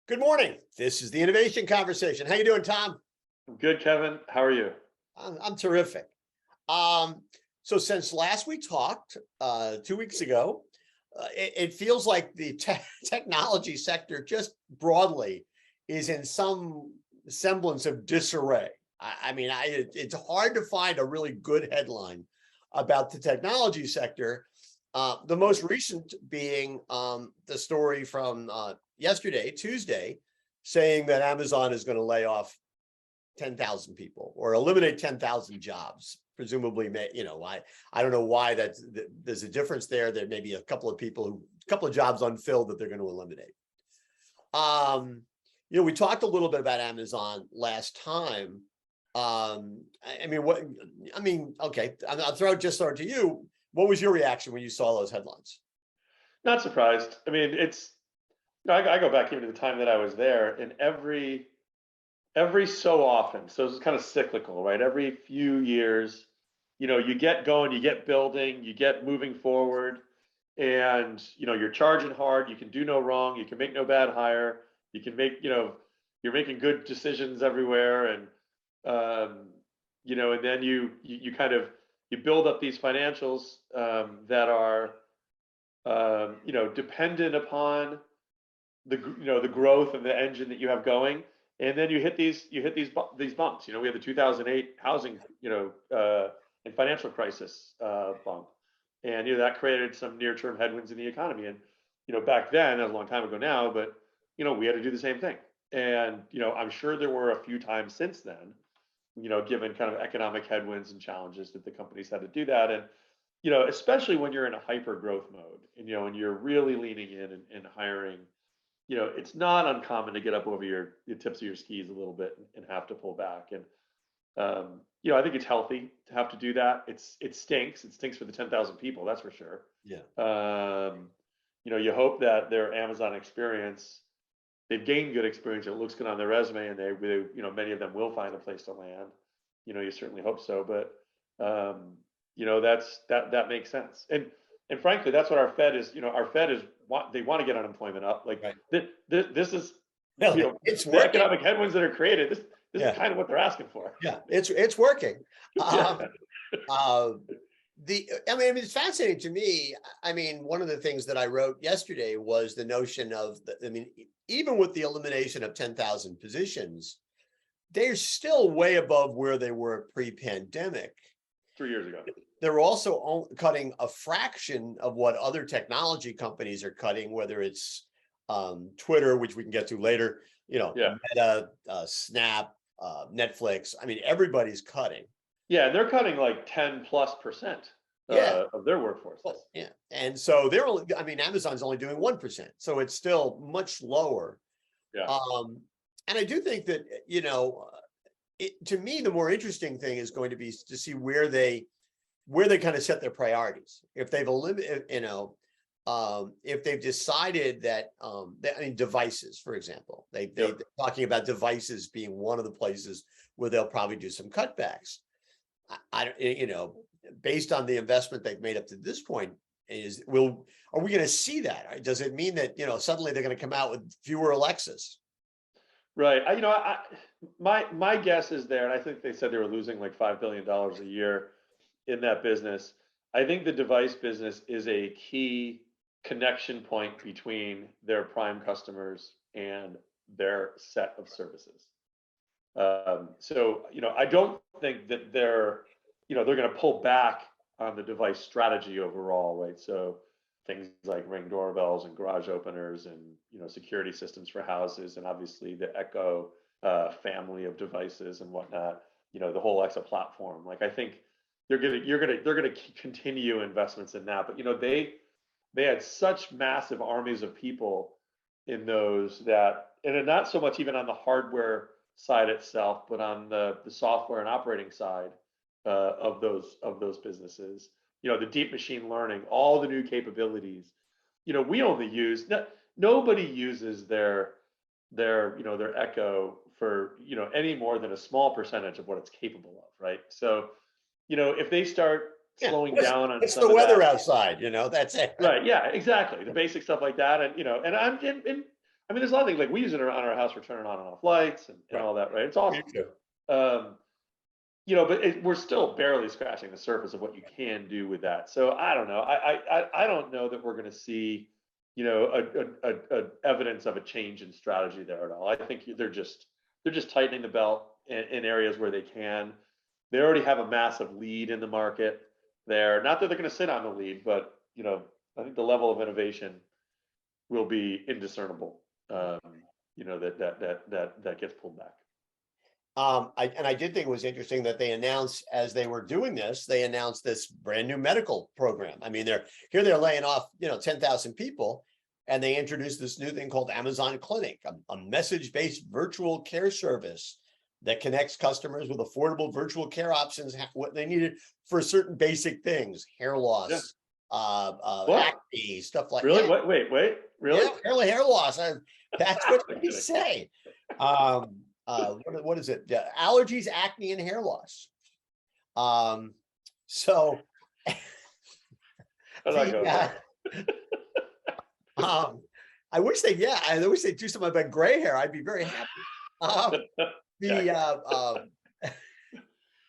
Good morning. This is the Innovation Conversation. How you doing, Tom? Good, Kevin. How are you? I'm terrific. So since last we talked, 2 weeks ago, it feels like the technology sector just broadly is in some semblance of disarray. It's hard to find a really good headline about the technology sector. The most recent being the story from yesterday, Tuesday, saying that Amazon is going to lay off 10,000 people or eliminate 10,000 jobs. Presumably, I don't know why there's a difference there. There may be a couple of jobs unfilled that they're going to eliminate. We talked a little bit about Amazon last time. Okay, I'll throw it to you. What was your reaction when you saw those headlines? Not surprised. I go back even to the time that I was there, and every so often, so it's kind of cyclical, right? Every few years, you get going, you get building, you get moving forward, and you're charging hard. You can do no wrong. You can make no bad hire. You can make, you're making good decisions everywhere, and and then you kind of build up these financials that are dependent upon the growth of the engine that you have going, and then you hit these bumps. We had the 2008 housing and financial crisis bump, and that created some near-term headwinds in the economy. And back then, that was a long time ago now, but we had to do the same thing. And I'm sure there were a few times since then, given kind of economic headwinds and challenges, that the companies had to do that. And especially when you're in a hyper growth mode, and you're really leaning in and hiring, it's not uncommon to get up over the tips of your skis a little bit and have to pull back. And I think it's healthy to have to do that. It stinks. It stinks for the 10,000 people, that's for sure. Yeah. You hope that their Amazon experience, they've gained good experience. It looks good on their resume, and they many of them will find a place to land. You certainly hope so, but that makes sense. And frankly, that's what our Fed is. Our Fed is they want to get unemployment up. Like, right. This is it's the working. Economic headwinds that are created. This is kind of what they're asking for. Yeah, it's working. It's fascinating to me. One of the things that I wrote yesterday was the notion of even with the elimination of 10,000 positions, they're still way above where they were pre-pandemic. 3 years ago. They're also cutting a fraction of what other technology companies are cutting, whether it's Twitter, which we can get to later, Meta, Snap, Netflix. Everybody's cutting. Yeah, and they're cutting like 10+% of their workforce. Well, yeah, and so they're only. Amazon's only doing 1%, so it's still much lower. Yeah. And I do think that to me, the more interesting thing is going to be to see where they kind of set their priorities. If they've eliminated, if they've decided that, devices, for example, they're talking about devices being one of the places where they'll probably do some cutbacks. Based on the investment they've made up to this point, are we going to see that? Does it mean that suddenly they're going to come out with fewer Alexas? Right. My guess is there, and I think they said they were losing like $5 billion a year in that business. I think the device business is a key connection point between their prime customers and their set of services. So I don't think that they're going to pull back on the device strategy overall, right? So things like Ring doorbells and garage openers and security systems for houses, and obviously the Echo family of devices and whatnot. The whole Alexa platform. Like, I think they're gonna continue investments in that. But they had such massive armies of people in those that, and not so much even on the hardware side itself, but on the software and operating side of those businesses. The deep machine learning, all the new capabilities. We only use nobody uses their Echo for any more than a small percentage of what it's capable of, right? So if they start slowing down on it's some the weather that, outside, that's it. Right. Yeah, exactly. The basic stuff like that. And I mean, there's a lot of things like we use it on our house for turning on and off lights and Right. all that, right? It's Me awesome. too. But we're still barely scratching the surface of what you can do with that. So I don't know. I don't know that we're going to see, a evidence of a change in strategy there at all. I think they're just tightening the belt in areas where they can. They already have a massive lead in the market there. Not that they're going to sit on the lead, but I think the level of innovation will be indiscernible. That gets pulled back. I did think it was interesting that they announced as they were doing this, they announced this brand new medical program. I mean, they're laying off, 10,000 people, and they introduced this new thing called Amazon Clinic, a message-based virtual care service that connects customers with affordable virtual care options, what they needed for certain basic things, hair loss, acne, stuff like Really? that. Wait, really? Yeah, hair loss. That's what I'm they kidding. say. What is it? Yeah, allergies, acne, and hair loss. So I'm not going there. I wish they'd do something about gray hair. I'd be very happy.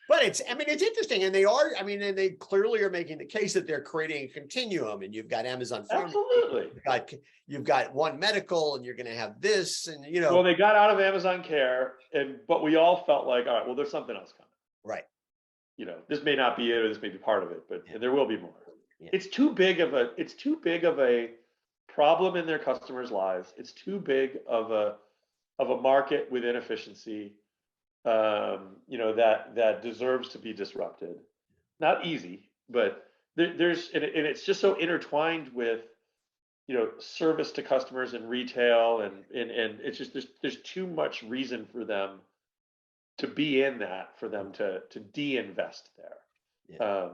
But it's interesting, and they clearly are making the case that they're creating a continuum, and you've got Amazon Pharmacy, Absolutely. you've got One Medical, and you're going to have this, and Well, they got out of Amazon Care, but we all felt like, all right, well, there's something else coming. Right. This may not be it, or this may be part of it, but there will be more. Yeah. It's too big of a problem in their customers' lives. It's too big of a market with inefficiency. That deserves to be disrupted. Not easy, but and it's just so intertwined with, service to customers and retail, and it's just there's too much reason for them to be in that, for them to de-invest there. Yeah.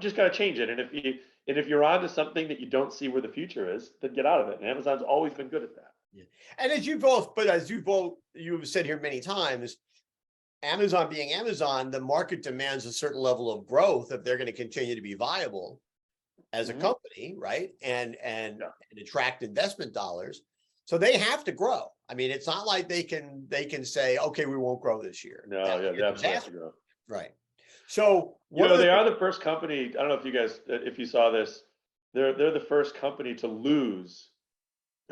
Just got to change it. And if you're onto something that you don't see where the future is, then get out of it. And Amazon's always been good at that. Yeah. And as you've said here many times, Amazon being Amazon, the market demands a certain level of growth if they're going to continue to be viable as a company, right? And attract investment dollars. So they have to grow. I mean, it's not like they can say, okay, we won't grow this year. No, they absolutely have to grow. Right. So they are the first company. I don't know if you saw this. They're the first company to lose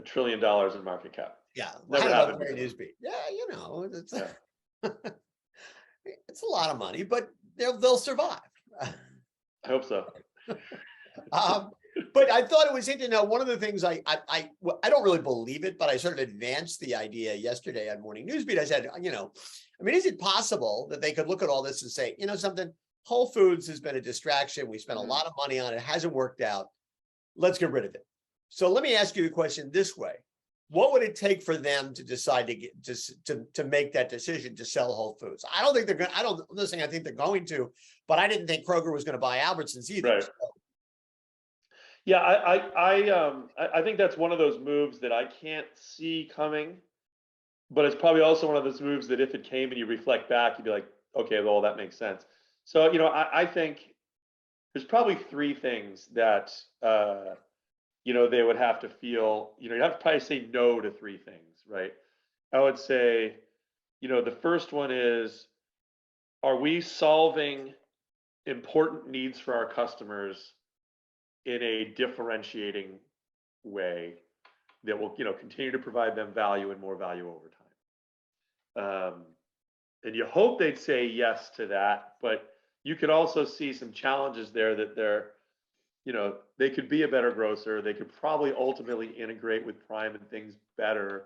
$1 trillion in market cap. Yeah, never happened. It's it's a lot of money, but they'll survive. I hope so. But I thought it was interesting. Now, one of the things I don't really believe it, but I sort of advanced the idea yesterday on Morning Newsbeat. I said, is it possible that they could look at all this and say, something, Whole Foods has been a distraction. We spent a lot of money on it. It hasn't worked out. Let's get rid of it. So let me ask you the question this way. What would it take for them to decide to make that decision to sell Whole Foods? I don't think they're going. I think they're going to, but I didn't think Kroger was going to buy Albertsons either. Right. So. Yeah, I think that's one of those moves that I can't see coming, but it's probably also one of those moves that if it came and you reflect back, you'd be like, okay, well, that makes sense. So, I think there's probably three things that, they would have to feel, you'd have to probably say no to three things, right? I would say, the first one is, are we solving important needs for our customers in a differentiating way that will, continue to provide them value and more value over time? And you hope they'd say yes to that, but you could also see some challenges there that they could be a better grocer. They could probably ultimately integrate with Prime and things better,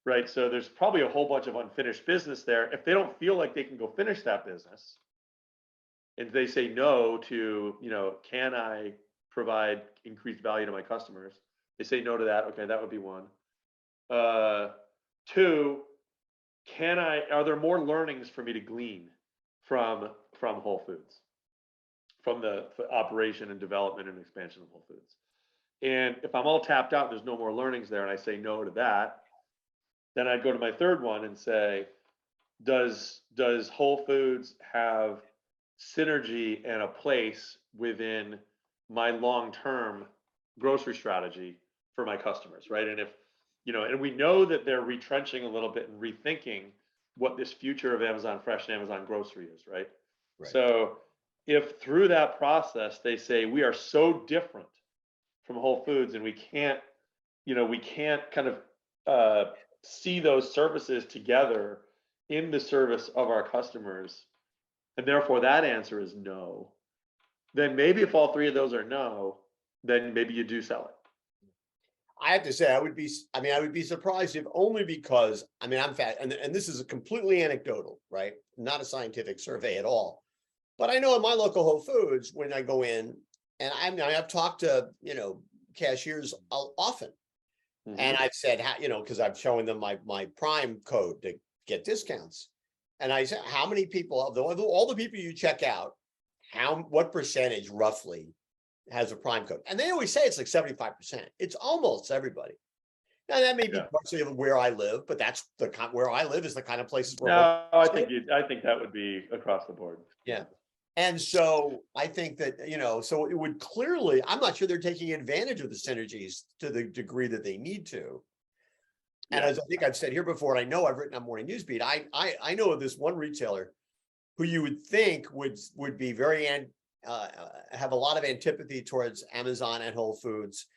right? So there's probably a whole bunch of unfinished business there. If they don't feel like they can go finish that business, and they say no to, can I provide increased value to my customers? They say no to that. Okay, that would be one. Two, are there more learnings for me to glean from Whole Foods, from the operation and development and expansion of Whole Foods? And if I'm all tapped out, there's no more learnings there, and I say no to that, then I'd go to my third one and say, does Whole Foods have synergy and a place within my long-term grocery strategy for my customers, right? And and we know that they're retrenching a little bit and rethinking what this future of Amazon Fresh and Amazon Grocery is, right? Right. So if through that process they say we are so different from Whole Foods and we can't kind of see those services together in the service of our customers, and therefore that answer is no, then maybe if all three of those are no, then maybe you do sell it. I have to say, I would be surprised if only because, I'm fat, and this is a completely anecdotal, right? Not a scientific survey at all. But I know in my local Whole Foods, when I go in, and I've talked to, cashiers often, and I've said, because I'm showing them my Prime code to get discounts. And I said, how many people, of all the people you check out, what percentage roughly has a Prime code? And they always say it's like 75%. It's almost everybody. Now that may be partially of where I live, but that's where I live is the kind of places where. No, I think that would be across the board. Yeah. And so I think that, so it would clearly, I'm not sure they're taking advantage of the synergies to the degree that they need to. And as I think I've said here before, and I know I've written on Morning Newsbeat, I know of this one retailer who you would think would be very have a lot of antipathy towards Amazon and Whole Foods,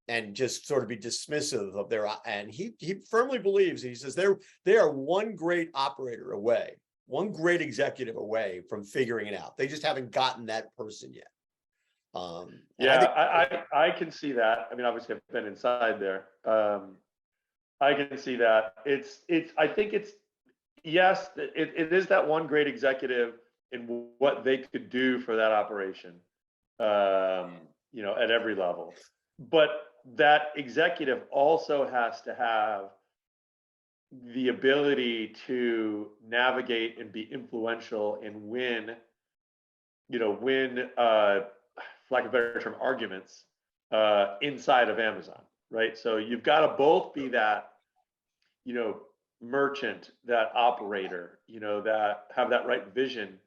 and just sort of be dismissive of their. And he firmly believes, he says they are one great operator away, one great executive away from figuring it out. They just haven't gotten that person yet. I can see that. I mean, obviously I've been inside there. I can see that. I think it's, yes, it is that one great executive in what they could do for that operation, at every level. But that executive also has to have the ability to navigate and be influential and win, for lack of a better term, arguments inside of Amazon, right? So you've got to both be that, merchant, that operator, that have that right vision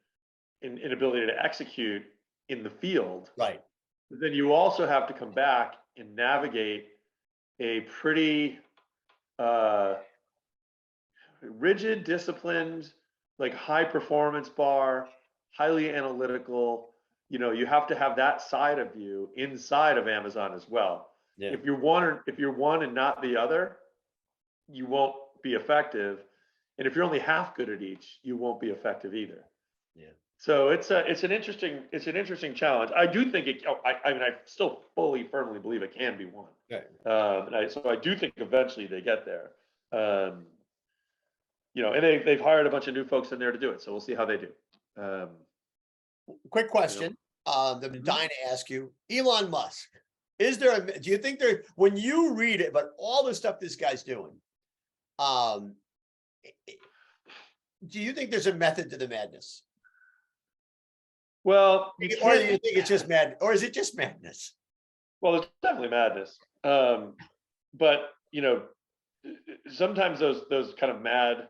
and ability to execute in the field. Right. But then you also have to come back and navigate a pretty rigid, disciplined, like high performance bar, highly analytical. You have to have that side of you inside of Amazon as well. Yeah. If you're one and not the other, you won't be effective. And if you're only half good at each, you won't be effective either. Yeah. So it's an interesting challenge. I do think I still firmly believe it can be won. Right. So I do think eventually they get there. And they've hired a bunch of new folks in there to do it. So we'll see how they do. Quick question. I've been dying to ask you, Elon Musk. Do you think when you read it, but all the stuff this guy's doing, do you think there's a method to the madness? Well, or do you think it's just mad, or is it just madness? Well, it's definitely madness. But sometimes those kind of mad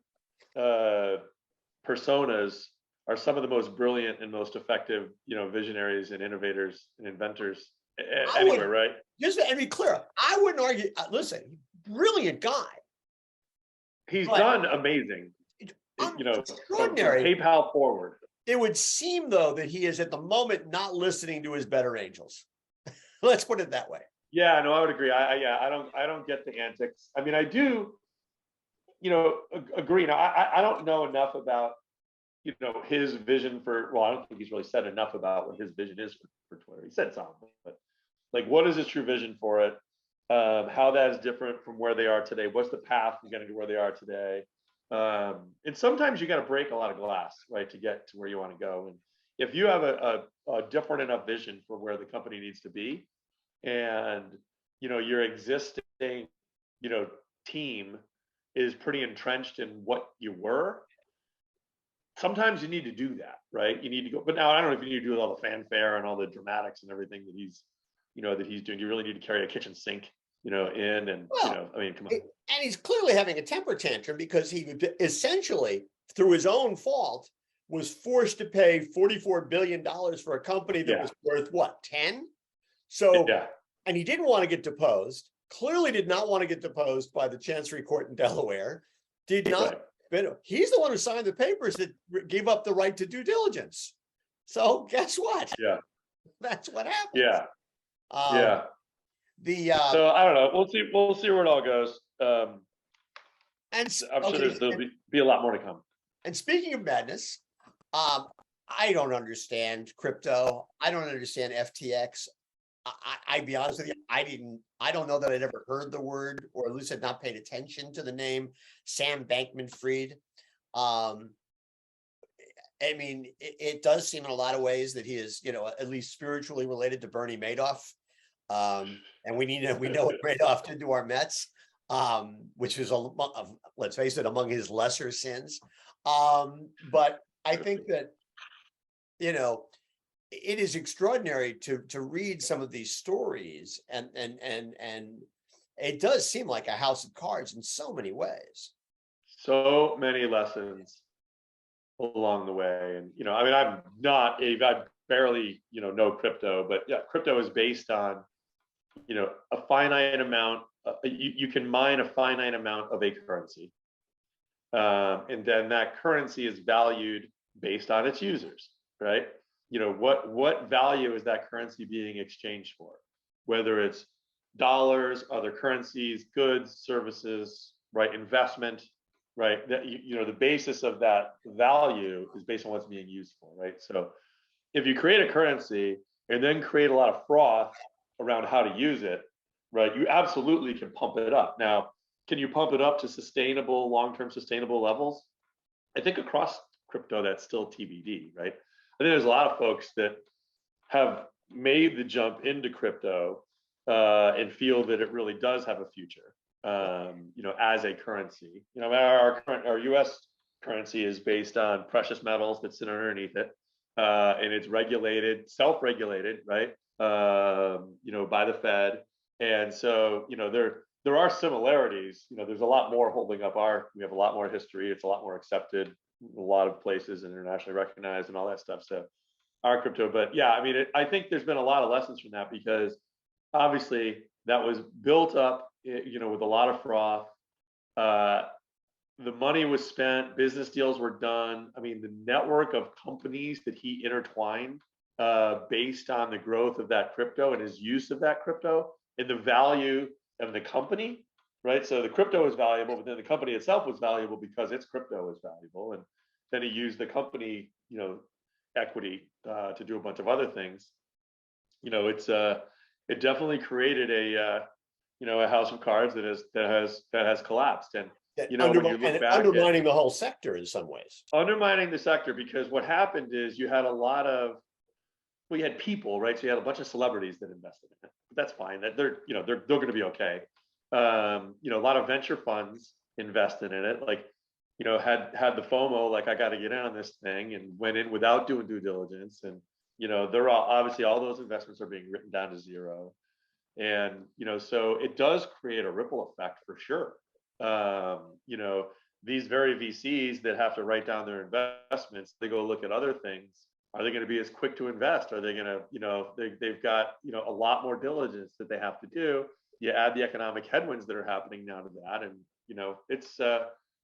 personas are some of the most brilliant and most effective, visionaries and innovators and inventors anywhere, right? Just to be clear, I wouldn't argue. Listen, brilliant guy. He's done amazing. Extraordinary. From PayPal forward. It would seem, though, that he is at the moment not listening to his better angels. Let's put it that way. Yeah, no, I would agree. I don't get the antics. I mean, I do, agree. Now, I don't know enough about, his vision for. Well, I don't think he's really said enough about what his vision is for Twitter. He said something, but like, what is his true vision for it? How that is different from where they are today? What's the path to getting to where they are today? And sometimes you got to break a lot of glass, right, to get to where you want to go. And if you have a different enough vision for where the company needs to be, and your existing team is pretty entrenched in what you were, sometimes you need to do that, right? You need to go. But now I don't know if you need to do all the fanfare and all the dramatics and everything that he's doing. You really need to carry a kitchen sink in, and come on. And he's clearly having a temper tantrum because he essentially, through his own fault, was forced to pay $44 billion for a company that was worth what, 10? So, and he didn't want to get deposed. clearly did not want to get deposed by the Chancery Court in Delaware, did not, Right. but he's the one who signed the papers that gave up the right to due diligence. So guess what? Yeah. That's what happens. Yeah. Um, Yeah. the So I don't know. We'll see where it all goes. and I'm sure okay, there'll be a lot more to come. and speaking of madness, I don't understand crypto. I don't understand FTX. I be honest with you, I don't know that I'd ever heard the word, or at least had not paid attention to the name Sam Bankman-Fried. Um, I mean, it does seem in a lot of ways that he is, at least spiritually related to Bernie Madoff. And we know what Madoff did to our Mets, which is, let's face it, among his lesser sins. But I think that, it is extraordinary to read some of these stories, and it does seem like a house of cards in so many ways. So many lessons along the way. And, I mean, I barely, know crypto, but yeah, crypto is based on, a finite amount. You can mine a finite amount of a currency. And then that currency is valued based on its users, right? What value is that currency being exchanged for? Whether it's dollars, other currencies, goods, services, right? Investment, right? That the basis of that value is based on what's being used for, right? So if you create a currency and then create a lot of froth around how to use it, right? You absolutely can pump it up. Now, can you pump it up to sustainable, long-term sustainable levels? I think across crypto, that's still TBD, right? I think there's a lot of folks that have made the jump into crypto and feel that it really does have a future, as a currency. Our U.S. currency is based on precious metals that sit underneath it, and it's regulated, self-regulated, right? By the Fed, and so there are similarities. There's a lot more holding up we have a lot more history. It's a lot more accepted in a lot of places and internationally recognized and all that stuff. So our crypto, but yeah, I mean, I think there's been a lot of lessons from that, because obviously that was built up, with a lot of froth. The money was spent, business deals were done. I mean, the network of companies that he intertwined based on the growth of that crypto and his use of that crypto and the value of the company, right? So the crypto is valuable, but then the company itself was valuable because its crypto was valuable. And then he used the company, equity to do a bunch of other things. It definitely created a house of cards that has collapsed. And when you look back, undermining the whole sector in some ways. Undermining the sector, because what happened is you had you had people, right? So you had a bunch of celebrities that invested in it. But that's fine. That they're going to be okay. A lot of venture funds invested in it, like, had the FOMO, like, I got to get in on this thing, and went in without doing due diligence. And, they're obviously all those investments are being written down to zero. And, so it does create a ripple effect for sure. These very VCs that have to write down their investments, they go look at other things. Are they going to be as quick to invest? Are they going to, they've got, a lot more diligence that they have to do. You add the economic headwinds that are happening now to that. And, it's,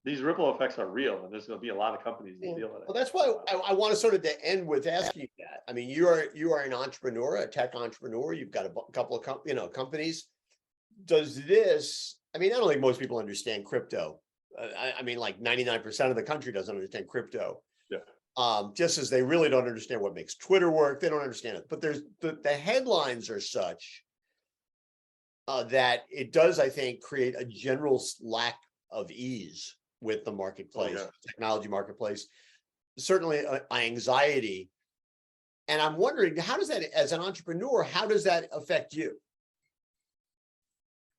these ripple effects are real, and there's going to be a lot of companies that deal with it. Well, that's why I want to sort of to end with asking you that. I mean, you are an entrepreneur, a tech entrepreneur. You've got a couple of companies. Does this? I mean, I don't think most people understand crypto. I mean, like 99% of the country doesn't understand crypto. Yeah. Just as they really don't understand what makes Twitter work. They don't understand it. But there's the headlines are such that it does, I think, create a general lack of ease with the marketplace, technology marketplace, certainly anxiety. And I'm wondering, how does that, as an entrepreneur, how does that affect you?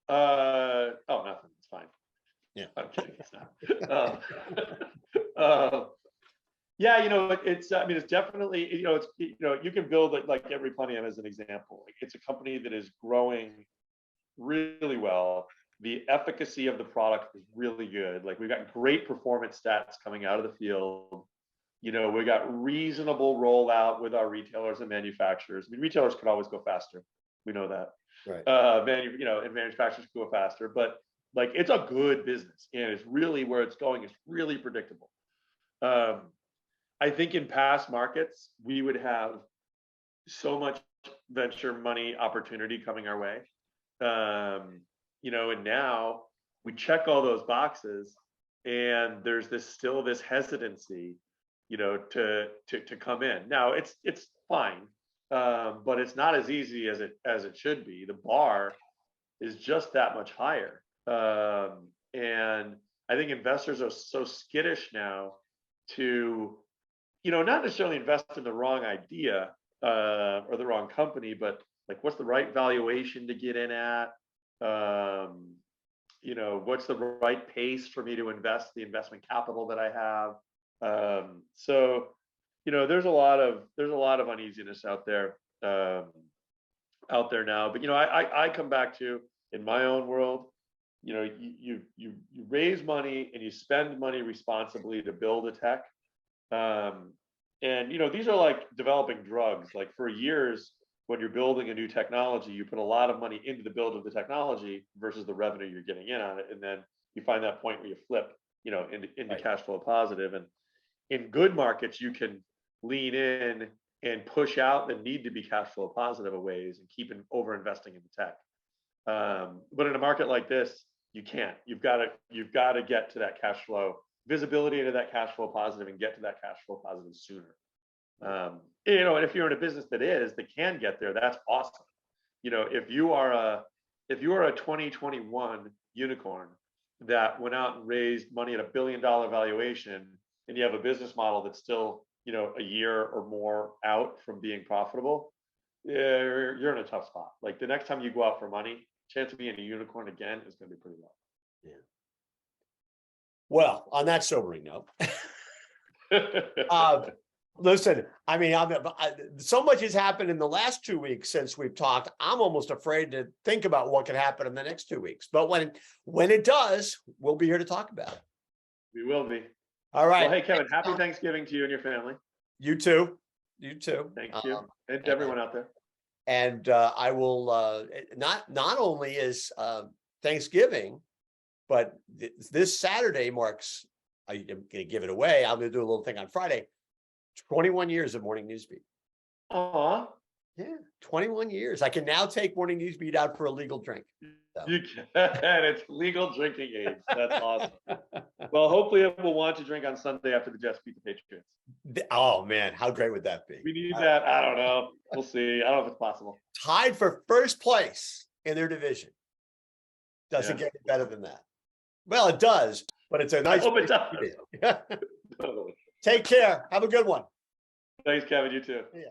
Nothing. It's fine. Yeah. I'm kidding. It's not. Yeah, it's definitely, you can build it like every Plenty as an example. It's a company that is growing really well. The efficacy of the product is really good. Like, we've got great performance stats coming out of the field. We got reasonable rollout with our retailers and manufacturers. I mean, retailers could always go faster. We know that. Right. And manufacturers grow faster, but like it's a good business and it's really where it's going. It's really predictable. I think in past markets, we would have so much venture money opportunity coming our way. And now we check all those boxes and there's still this hesitancy, to come in. Now it's fine. But it's not as easy as it should be. The bar is just that much higher. And I think investors are so skittish now to, not necessarily invest in the wrong idea or the wrong company, but like what's the right valuation to get in at? What's the right pace for me to invest the investment capital that I have? So there's a lot of uneasiness out there now. But I come back to, in my own world, you raise money and you spend money responsibly to build a tech. And these are like developing drugs. Like for years, when you're building a new technology, you put a lot of money into the build of the technology versus the revenue you're getting in on it, and then you find that point where you flip, into Right. cash flow positive. And in good markets, you can lean in and push out the need to be cash flow positive a ways and keep over investing in the tech. But in a market like this, you can't. You've got to get to that cash flow visibility into that cash flow positive and get to that cash flow positive sooner. And if you're in a business that can get there, that's awesome. If you are a 2021 unicorn that went out and raised money at $1 billion valuation, and you have a business model that's still, a year or more out from being profitable, you're in a tough spot. Like the next time you go out for money, chance of being a unicorn again is going to be pretty low. Yeah. Well, on that sobering note, listen, I mean, so much has happened in the last 2 weeks since we've talked. I'm almost afraid to think about what could happen in the next 2 weeks. But when it does, we'll be here to talk about it. We will be. All right. Well, hey, Kevin, happy Thanksgiving to you and your family. You too. You too. Thank you. And to everyone out there. And I will not only is Thanksgiving, but this Saturday marks, I'm going to give it away. I'm going to do a little thing on Friday. 21 years of Morning Newsbeat. Aw. Yeah, 21 years. I can now take Morning Newsbeat out for a legal drink. So. You can. It's legal drinking age. That's awesome. Well, hopefully we'll want to drink on Sunday after the Jets beat the Patriots. Oh, man. How great would that be? We need that. I don't know. We'll see. I don't know if it's possible. Tied for first place in their division. Doesn't get any better than that. Well, it does, but it's a nice. I hope it does. Take care. Have a good one. Thanks, Kevin. You too. Yeah.